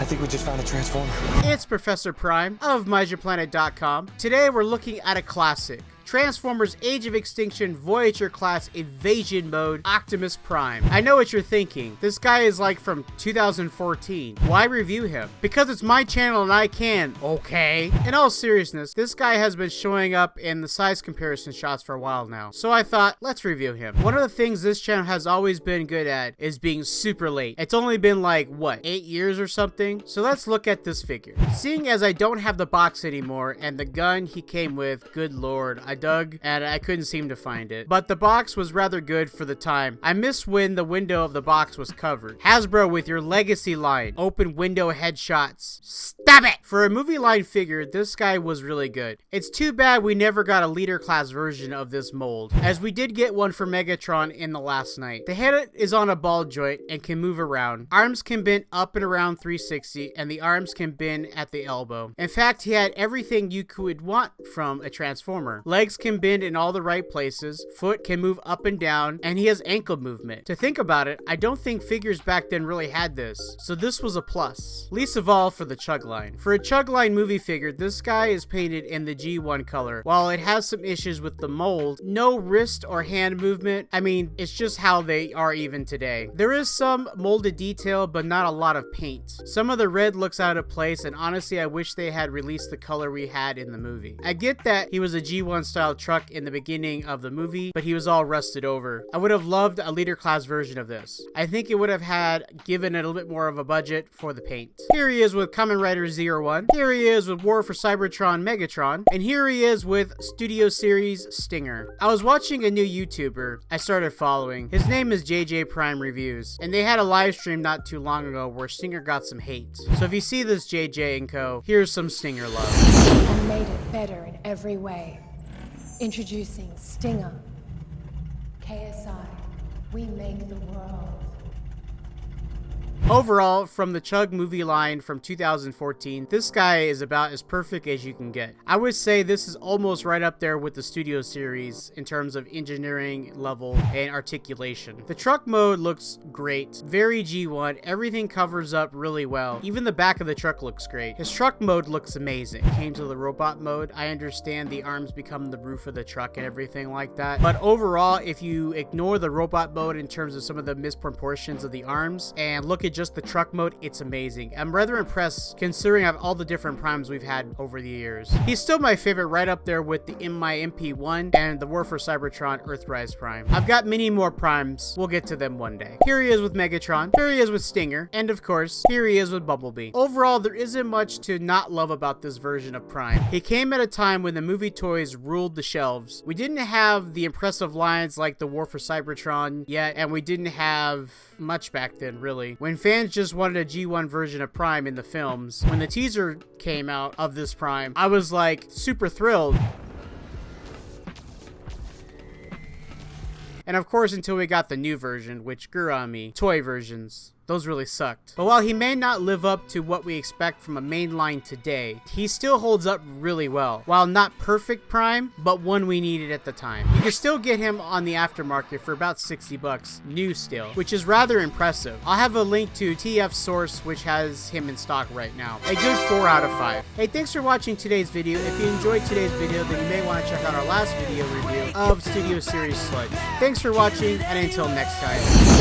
think we just found a transformer. It's Professor Prime of MajinPlanet.com. Today we're looking at a classic. Transformers Age of Extinction Voyager class Evasion mode Optimus Prime. I know what you're thinking. This guy is like from 2014. Why review him? Because it's my channel and I can. Okay. In all seriousness, this guy has been showing up in the size comparison shots for a while now. So I thought, let's review him. One of the things this channel has always been good at is being super late. It's only been like, what, 8 years or something? So let's look at this figure. Seeing as I don't have the box anymore and the gun he came with, good lord, I dug and I couldn't seem to find it. But the box was rather good for the time. I missed when the window of the box was covered. Hasbro with your legacy line. Open window headshots. Stop it! For a movie line figure, this guy was really good. It's too bad we never got a leader class version of this mold, as we did get one for Megatron in the last night. The head is on a ball joint and can move around. Arms can bend up and around 360 and the arms can bend at the elbow. In fact, he had everything you could want from a Transformer. Legs can bend in all the right places, foot can move up and down, and he has ankle movement. To think about it, I don't think figures back then really had this, so this was a plus. Least of all for the Chug line. For a Chug line movie figure, this guy is painted in the G1 color. While it has some issues with the mold, no wrist or hand movement. I mean, it's just how they are even today. There is some molded detail, but not a lot of paint. Some of the red looks out of place, and honestly, I wish they had released the color we had in the movie. I get that he was a G1 style truck in the beginning of the movie, but he was all rusted over. I would have loved a leader class version of this. I think it would have had given it a little bit more of a budget for the paint. Here he is with Kamen Rider 01. Here he is with War for Cybertron Megatron. And here he is with Studio Series Stinger. I was watching a new YouTuber I started following. His name is JJ Prime Reviews, and they had a live stream not too long ago where Stinger got some hate. So if you see this JJ and co, here's some Stinger love. And made it better in every way. Introducing Stinger. KSI, we make the world. Overall, from the Chug movie line from 2014, this guy is about as perfect as you can get. I would say this is almost right up there with the Studio Series in terms of engineering level and articulation. The truck mode looks great, very G1, everything covers up really well. Even the back of the truck looks great. His truck mode looks amazing. Came to the robot mode, I understand the arms become the roof of the truck and everything like that. But overall, if you ignore the robot mode in terms of some of the misproportions of the arms and look at just the truck mode, it's amazing. I'm rather impressed considering all the different primes we've had over the years. He's still my favorite, right up there with the My MP1 and the War for Cybertron Earthrise Prime. I've got many more primes. We'll get to them one day. Here he is with Megatron. Here he is with Stinger. And of course, here he is with Bumblebee. Overall, there isn't much to not love about this version of Prime. He came at a time when the movie toys ruled the shelves. We didn't have the impressive lines like the War for Cybertron yet, and we didn't have much back then, really. When fans just wanted a G1 version of Prime in the films, when the teaser came out of this Prime, I was like super thrilled. And of course, until we got the new version, which grew on me. Toy versions. Those really sucked. But while he may not live up to what we expect from a mainline today, he still holds up really well. While not perfect Prime, but one we needed at the time. You can still get him on the aftermarket for about 60 bucks, new still, which is rather impressive. I'll have a link to TF Source, which has him in stock right now. A good 4 out of 5. Hey, thanks for watching today's video. If you enjoyed today's video, then you may want to check out our last video review of Studio Series Sludge. Thanks for watching, and until next time.